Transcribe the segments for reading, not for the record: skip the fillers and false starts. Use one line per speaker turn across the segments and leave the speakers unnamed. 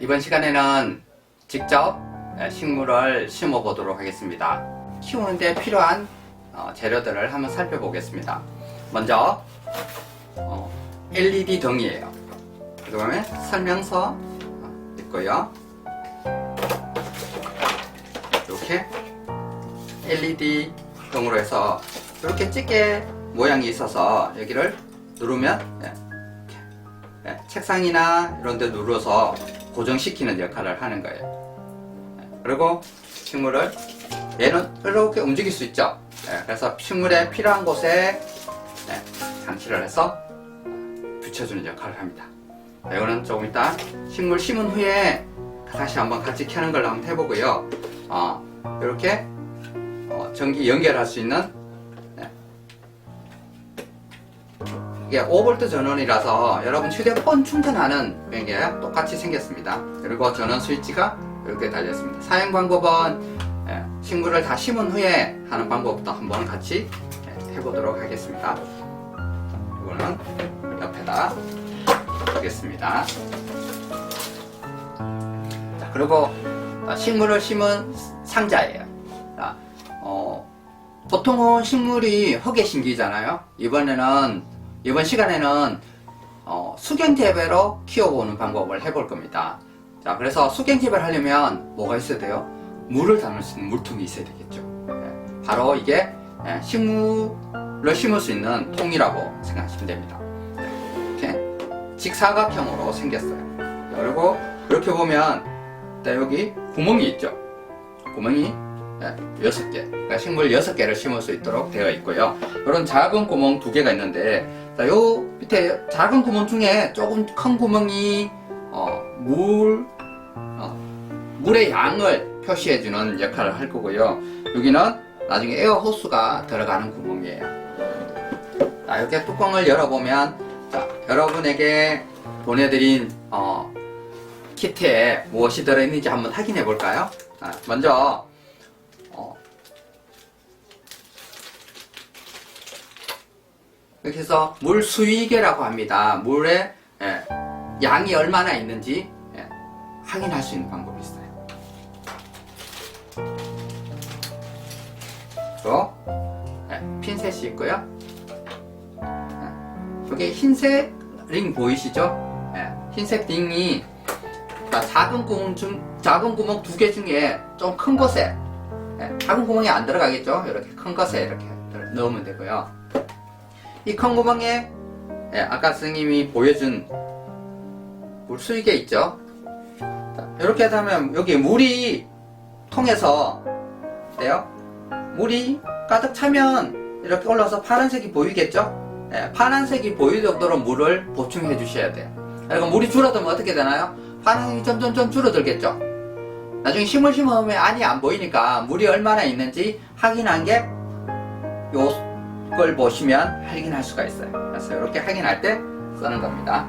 이번 시간에는 직접 식물을 심어 보도록 하겠습니다. 키우는데 필요한 재료들을 한번 살펴보겠습니다. 먼저 LED 등이에요. 그 다음에 설명서 있고요. 이렇게 LED 등으로 해서 이렇게 찌개 모양이 있어서 여기를 누르면 책상이나 이런 데 눌러서 고정시키는 역할을 하는 거예요. 그리고 식물을 얘는 이렇게 움직일 수 있죠. 그래서 식물에 필요한 곳에 장치를 해서 붙여주는 역할을 합니다. 이거는 조금 이따 식물 심은 후에 다시 한번 같이 켜는 걸로 한번 해보고요. 이렇게 전기 연결할 수 있는 이게 5V 전원이라서 여러분 휴대폰 충전하는 게 똑같이 생겼습니다. 그리고 전원 스위치가 이렇게 달려있습니다. 사용 방법은 식물을 다 심은 후에 하는 방법부터 한번 같이 해보도록 하겠습니다. 이거는 옆에다 두겠습니다. 자, 그리고 식물을 심은 상자예요. 자, 보통은 식물이 흙에 심기잖아요. 이번 시간에는 수경 재배로 키워보는 방법을 해볼 겁니다. 자, 그래서 수경 재배를 하려면 뭐가 있어야 돼요? 물을 담을 수 있는 물통이 있어야 되겠죠. 바로 이게 식물을 심을 수 있는 통이라고 생각하시면 됩니다. 이렇게 직사각형으로 생겼어요. 그리고 이렇게 보면 여기 구멍이 있죠. 구멍이 6개, 그러니까 식물 6개를 심을 수 있도록 되어 있고요. 이런 작은 구멍 2개가 있는데, 자, 요 밑에 작은 구멍 중에 조금 큰 구멍이 물의 양을 표시해주는 역할을 할 거고요. 여기는 나중에 에어 호스가 들어가는 구멍이에요. 자, 이렇게 뚜껑을 열어보면, 자, 여러분에게 보내드린 키트에 무엇이 들어있는지 한번 확인해 볼까요? 먼저 이렇게 해서 물 수위계라고 합니다. 물의 양이 얼마나 있는지 확인할 수 있는 방법이 있어요. 또 핀셋이 있고요. 여기 흰색 링 보이시죠? 흰색 링이 작은 구멍 2개 중에 좀 큰 곳에, 작은 구멍이 안 들어가겠죠? 이렇게 큰 것에 이렇게 넣으면 되고요. 이 큰 구멍에 아까 선생님이 보여준 물 수위계 있죠? 자, 이렇게 하면 여기 물이 통해서 물이 가득 차면 이렇게 올라서 파란색이 보이겠죠? 파란색이 보일 정도로 물을 보충해 주셔야 돼요. 그리고 물이 줄어들면 어떻게 되나요? 파란색이 점점점 줄어들겠죠? 나중에 식물 심으면 안이 안 보이니까 물이 얼마나 있는지 확인한 게 요걸 보시면 확인할 수가 있어요. 그래서 이렇게 확인할 때 쓰는 겁니다.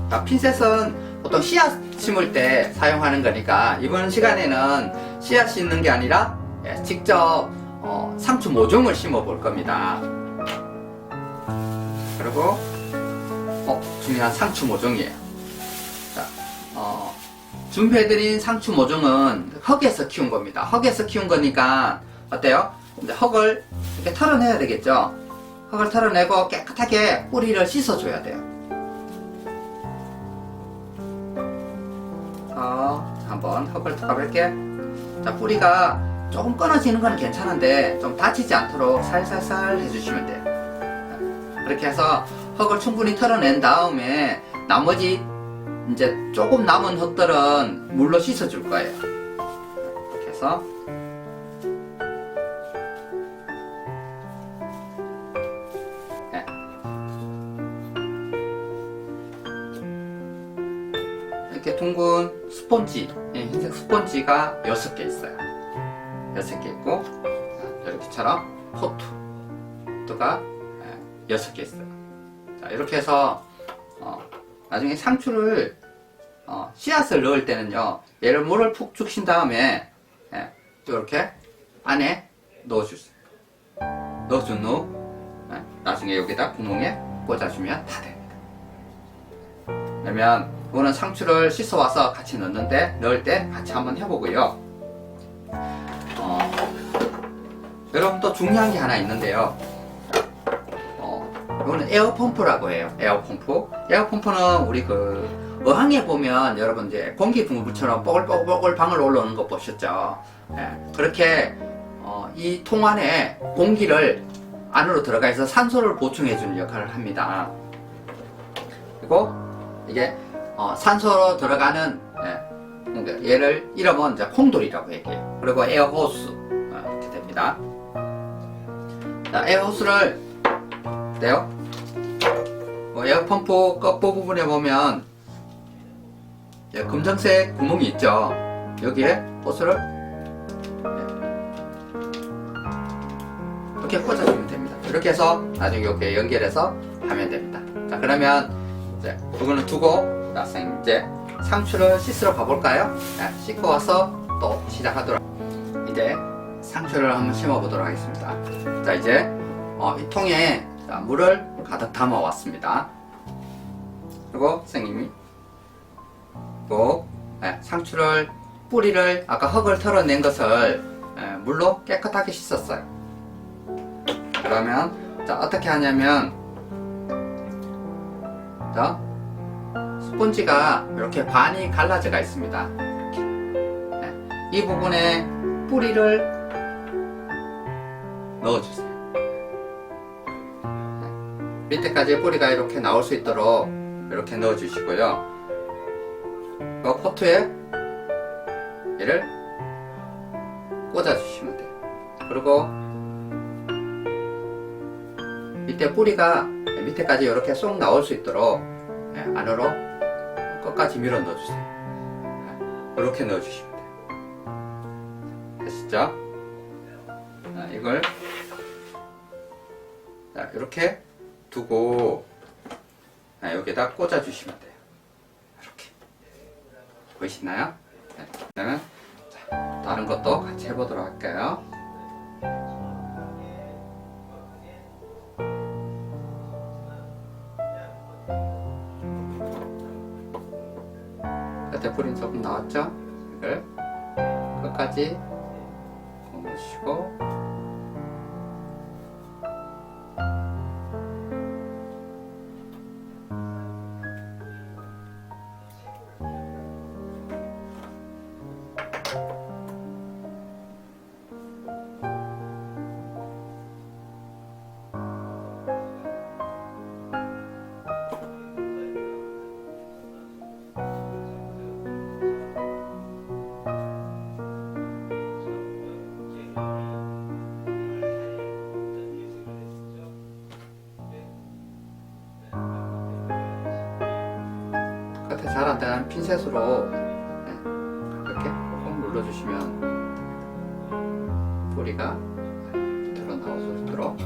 자, 핀셋은 보통 씨앗 심을 때 사용하는 거니까 이번 시간에는 씨앗 심는 게 아니라 직접 상추 모종을 심어 볼 겁니다. 그리고 중요한 상추 모종이에요. 자, 준비해드린 상추 모종은 흙에서 키운 겁니다. 흙에서 키운 거니까 어때요? 이제 흙을 이렇게 털어내야 되겠죠? 흙을 털어내고 깨끗하게 뿌리를 씻어줘야 돼요. 한번 흙을 털어볼게. 자, 뿌리가 조금 끊어지는 건 괜찮은데 좀 다치지 않도록 살살살 해주시면 돼요. 그렇게 해서 흙을 충분히 털어낸 다음에 나머지 이제 조금 남은 흙들은 물로 씻어줄 거예요. 이렇게 해서 이렇게 둥근 스폰지, 흰색 스폰지가 6개 있어요. 6개 있고, 이렇게처럼 포트가 6개 있어요. 자, 이렇게 해서 나중에 상추를 씨앗을 넣을 때는요, 얘를 물을 푹 죽신 다음에 이렇게 안에 넣어주세요. 넣어준 후 나중에 여기다 구멍에 꽂아주면 다 됩니다. 그러면 이거는 상추를 씻어 와서 같이 넣는데, 넣을 때 같이 한번 해보고요. 여러분 또 중요한 게 하나 있는데요. 이거는 에어펌프라고 해요. 에어펌프. 에어펌프는 우리 그 어항에 보면 여러분 이제 공기분구처럼 뽀글뽀글 방울 올라오는 거 보셨죠? 그렇게 이 통 안에 공기를 안으로 들어가 있어 산소를 보충해 주는 역할을 합니다. 그리고 이게 산소로 들어가는 얘를 이름은 이제 콩돌이라고 얘기해요. 그리고 에어호스 이렇게 됩니다. 자, 에어호스를 돼요. 에어펌프 끝부분에 보면 검정색 구멍이 있죠. 여기에 호스를 이렇게 꽂아주면 됩니다. 이렇게 해서 나중에 이렇게 연결해서 하면 됩니다. 자, 그러면 이제 이거는 두고 선생님 이제 상추를 씻으러 가볼까요? 씻고 와서 또 시작하도록. 이제 상추를 한번 심어 보도록 하겠습니다. 자, 이제 이 통에 물을 가득 담아 왔습니다. 그리고 선생님이 또 상추를 뿌리를 아까 흙을 털어낸 것을 물로 깨끗하게 씻었어요. 그러면 자, 어떻게 하냐면 자, 스펀지가 이렇게 반이 갈라져가 있습니다. 이 부분에 뿌리를 넣어주세요. 밑에까지 뿌리가 이렇게 나올 수 있도록 이렇게 넣어주시고요. 그 포트에 얘를 꽂아주시면 돼요. 그리고 밑에 뿌리가 밑에까지 이렇게 쏙 나올 수 있도록 안으로 끝까지 밀어 넣어주세요. 이렇게 넣어주시면 돼요. 되시죠? 이걸 이렇게 두고 여기다 꽂아주시면 돼요. 이렇게 보이시나요? 그러면 다른 것도 같이 해보도록 할까요? 끝에 뿌린 조금 나왔죠? 이걸 끝까지 고무시고 끝에 잘 안되는 핀셋으로 이렇게 꼭 눌러주시면 뿌리가 들어 나올 수 있도록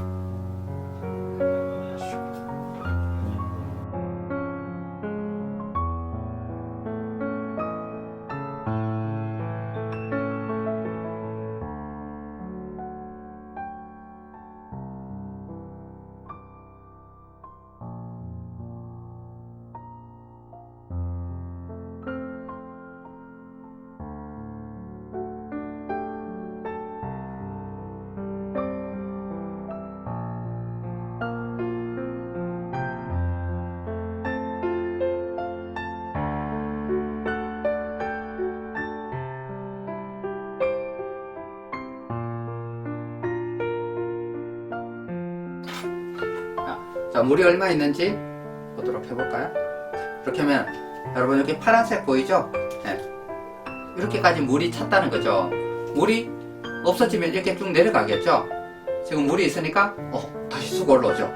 자, 물이 얼마 있는지 보도록 해볼까요? 이렇게 하면 여러분 여기 파란색 보이죠? 이렇게까지 물이 찼다는 거죠. 물이 없어지면 이렇게 쭉 내려가겠죠? 지금 물이 있으니까 다시 쑥 올라오죠.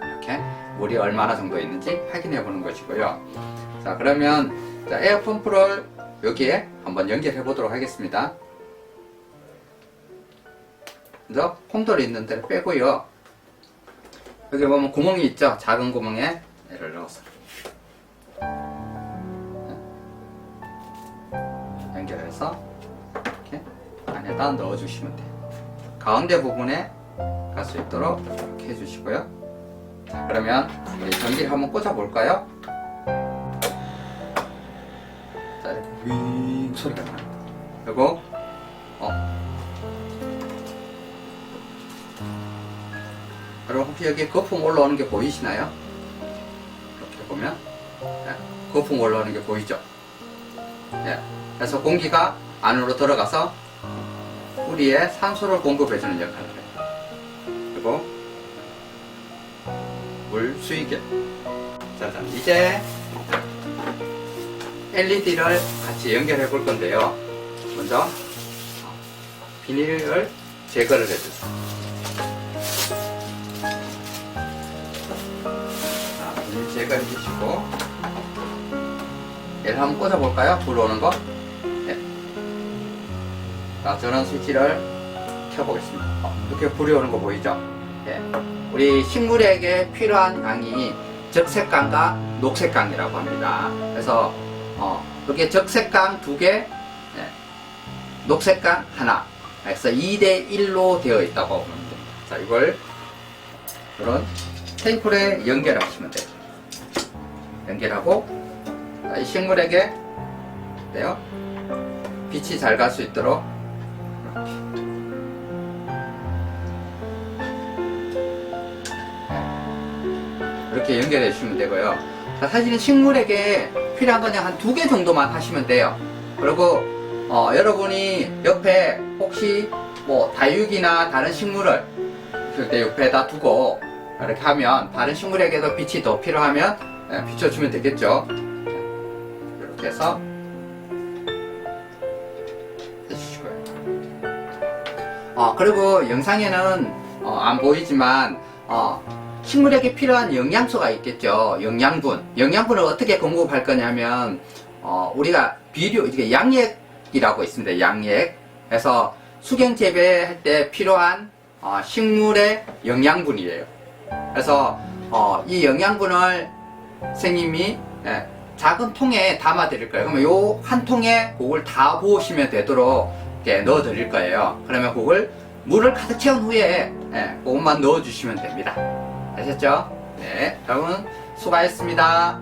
이렇게 물이 얼마나 정도 있는지 확인해 보는 것이고요. 자, 그러면 자, 에어펌프를 여기에 한번 연결해 보도록 하겠습니다. 먼저 콩돌이 있는 데를 빼고요. 여기 보면 구멍이 있죠? 작은 구멍에 얘를 넣어서 연결해서 이렇게 안에다 넣어주시면 돼요. 가운데 부분에 갈 수 있도록 이렇게 해주시고요. 자, 그러면 우리 전기를 한번 꽂아 볼까요? 자, 이렇게 윙 소리가 납니다. 그리고 그리고 혹시 여기 거품 올라오는 게 보이시나요? 이렇게 보면 거품 올라오는 게 보이죠? 네. 그래서 공기가 안으로 들어가서 우리의 산소를 공급해주는 역할을 해요. 그리고 물 수익액. 짜잔. 이제 LED를 같이 연결해 볼 건데요. 먼저 비닐을 제거를 해주세요. 자, 비닐 제거해 주시고 얘를 한번 꽂아 볼까요? 불 오는 거. 네. 자, 전원 스위치를 켜보겠습니다. 이렇게 불이 오는 거 보이죠? 네. 우리 식물에게 필요한 강이 적색강과 녹색강이라고 합니다. 그래서 이렇게 적색강 2개, 네. 녹색강 하나. 그래서 2대1로 되어 있다고 보면 됩니다. 자, 이걸 이런 테이프에 연결하시면 돼요. 연결하고 이 식물에게 네요. 빛이 잘 갈 수 있도록 이렇게 연결해 주시면 되고요. 자, 사실은 식물에게 필요한 건 한 2개 정도만 하시면 돼요. 그리고 여러분이 옆에 혹시 뭐 다육이나 다른 식물을 키울 때 옆에다 두고 이렇게 하면 다른 식물에게도 빛이 더 필요하면 비춰주면 되겠죠. 이렇게 해서 해주시고요. 그리고 영상에는 안 보이지만 식물에게 필요한 영양소가 있겠죠. 영양분을 어떻게 공급할 거냐면 우리가 비료, 이게 양액이라고 있습니다. 양액. 그래서 수경 재배할 때 필요한 식물의 영양분이에요. 그래서 이 영양분을 선생님이 작은 통에 담아 드릴 거예요. 그러면 요 한 통에 그걸 다 부으시면 되도록 이렇게 넣어 드릴 거예요. 그러면 그걸 물을 가득 채운 후에 그것만 넣어 주시면 됩니다. 아셨죠? 네, 여러분 수고하셨습니다.